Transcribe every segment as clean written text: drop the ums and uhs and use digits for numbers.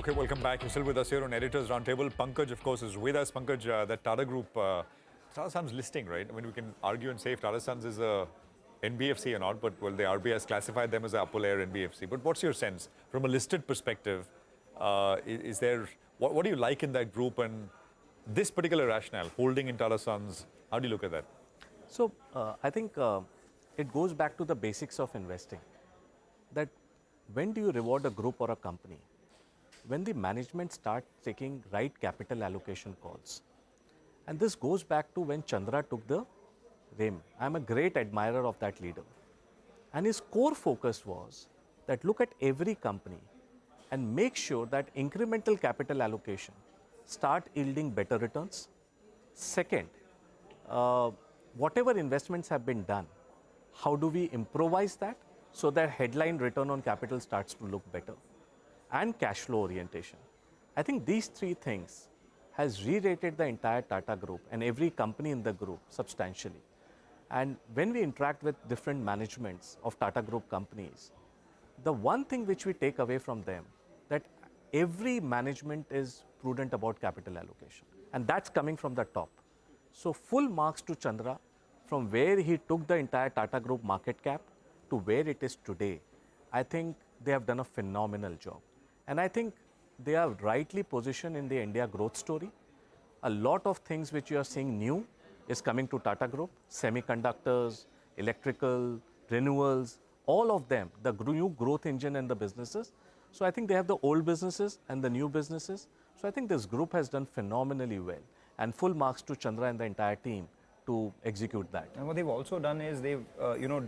Okay, welcome back. You're still with us here on Editors Roundtable. Pankaj, of course, is with us. Pankaj, that Tata Group, Tata Sons listing, right? I mean, we can argue and say if Tata Sons is a NBFC or not, but well, the RBI has classified them as an upper layer NBFC. But what's your sense from a listed perspective? Is there what do you like in that group and this particular rationale, holding in Tata Sons? How do you look at that? So I think it goes back to the basics of investing. That when do you reward a group or a company? When the management starts taking right capital allocation calls. And this goes back to when Chandra took the reign. I'm a great admirer of that leader. And his core focus was that look at every company and make sure that incremental capital allocation start yielding better returns. Second, whatever investments have been done, how do we improvise that so that headline return on capital starts to look better? And cash flow orientation. I think these three things has re-rated the entire Tata Group and every company in the group substantially. And when we interact with different managements of Tata Group companies, the one thing which we take away from them, that every management is prudent about capital allocation. And that's coming from the top. So full marks to Chandra from where he took the entire Tata Group market cap to where it is today. I think they have done a phenomenal job. And I think they are rightly positioned in the India growth story. A lot of things which you are seeing new is coming to Tata Group, semiconductors, electrical, renewals, all of them, the new growth engine and the businesses. So I think they have the old businesses and the new businesses. So I think this group has done phenomenally well. And full marks to Chandra and the entire team to execute that. And what they've also done is they've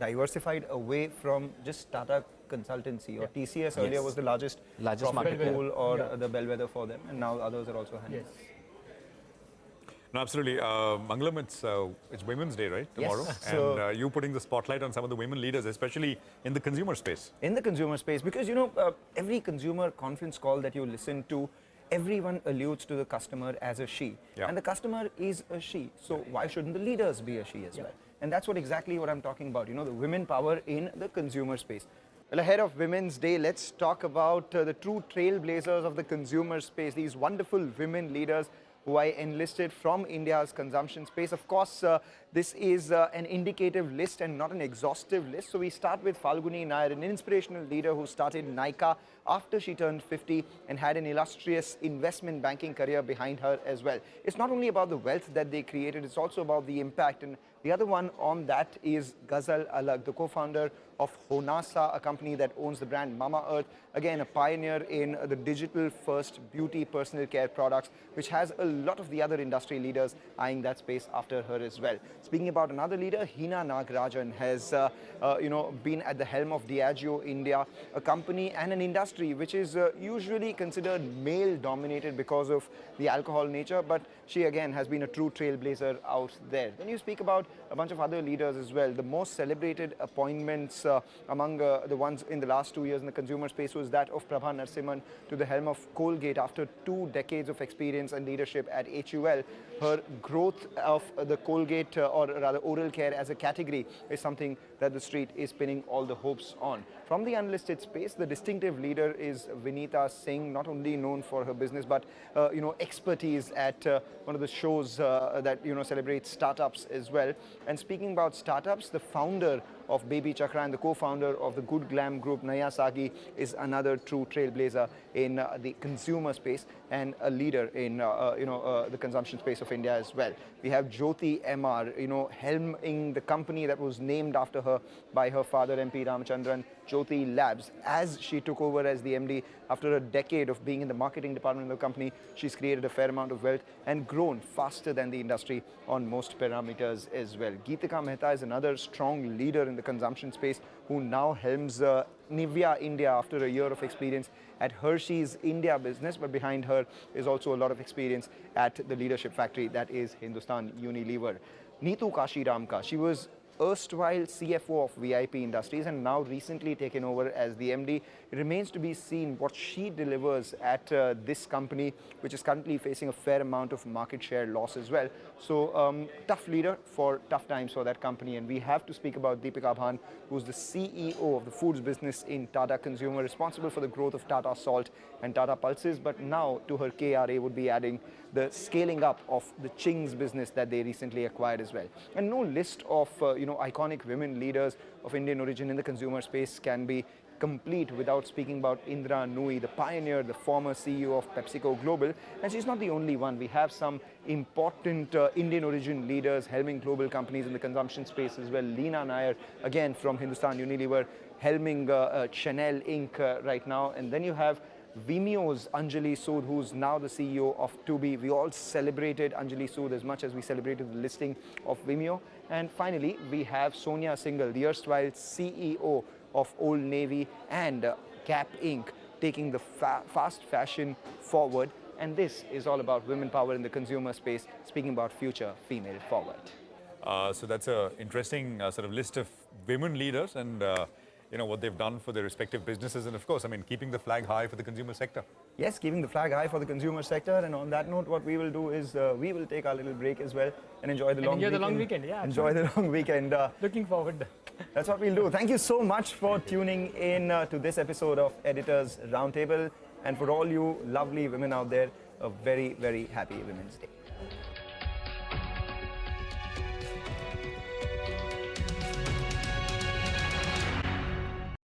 diversified away from just Tata Consultancy or TCS earlier was the largest profit pool or the bellwether for them, and now others are also handling. Yes. No, absolutely. Mangalam, it's Women's Day, right? Tomorrow. Yes. And you putting the spotlight on some of the women leaders, especially in the consumer space. In the consumer space, because every consumer conference call that you listen to, everyone alludes to the customer as a she. And the customer is a she. So why shouldn't the leaders be a she as well? And that's exactly what I'm talking about, the women power in the consumer space. Well, ahead of Women's Day, let's talk about the true trailblazers of the consumer space, these wonderful women leaders who I enlisted from India's consumption space. Of course, this is an indicative list and not an exhaustive list. So we start with Falguni Nair, an inspirational leader who started nykaa after she turned 50 and had an illustrious investment banking career behind her as well. It's not only about the wealth that they created, it's also about the impact. And the other one on that is Ghazal Alag, the co-founder of Honasa, a company that owns the brand Mama Earth. Again, a pioneer in the digital-first beauty personal care products, which has a lot of the other industry leaders eyeing that space after her as well. Speaking about another leader, Hina Nagarajan has been at the helm of Diageo India, a company and an industry which is usually considered male-dominated because of the alcohol nature, but she again has been a true trailblazer out there. Then you speak about a bunch of other leaders as well. The most celebrated appointments among the ones in the last 2 years in the consumer space was that of Prabha Narasimhan to the helm of Colgate after 2 decades of experience and leadership at HUL. Her growth of the Colgate, or rather oral care as a category, is something that the street is pinning all the hopes on. From the unlisted space, the distinctive leader is Vinita Singh, not only known for her business, but expertise at one of the shows that celebrates startups as well. And speaking about startups, the founder of Baby Chakra and the co-founder of the Good Glam Group, Naya Sagi, is another true trailblazer in the consumer space and a leader in the consumption space of India as well. We have Jyoti MR, helming the company that was named after her by her father, MP Ramachandran, Jyoti Labs. As she took over as the MD after a decade of being in the marketing department of the company, she's created a fair amount of wealth and grown faster than the industry on most parameters as well. Geetika Mehta is another strong leader in the consumption space who now helms Nivea India after a year of experience at Hershey's India business, but behind her is also a lot of experience at the leadership factory that is Hindustan Unilever. Neetu Kashiramka, she was erstwhile CFO of VIP Industries and now recently taken over as the MD. It remains to be seen what she delivers at this company, which is currently facing a fair amount of market share loss as well. So tough leader for tough times for that company. And we have to speak about Deepika Bhan, who's the CEO of the foods business in Tata Consumer, responsible for the growth of Tata Salt and Tata Pulses. But now to her KRA would be adding the scaling up of the Ching's business that they recently acquired as well. And no list of iconic women leaders of Indian origin in the consumer space can be complete without speaking about Indra Nooyi, the pioneer, the former CEO of PepsiCo Global. And she's not the only one. We have some important Indian origin leaders helming global companies in the consumption space as well. Leena Nair, again from Hindustan Unilever, helming Chanel Inc. Right now. And then you have Vimeo's Anjali Sood, who's now the CEO of Tubi. We all celebrated Anjali Sood as much as we celebrated the listing of Vimeo. And finally, we have Sonia Singhal, the erstwhile CEO of Old Navy and Gap Inc., taking the fast fashion forward. And this is all about women power in the consumer space, speaking about future female forward. So that's an interesting sort of list of women leaders and what they've done for their respective businesses. And of course, I mean, keeping the flag high for the consumer sector. Yes, keeping the flag high for the consumer sector. And on that note, what we will do is we will take our little break as well and enjoy the long weekend. Yeah, enjoy the long weekend. Looking forward. That's what we'll do. Thank you so much for tuning in to this episode of Editors Roundtable. And for all you lovely women out there, a very, very happy Women's Day.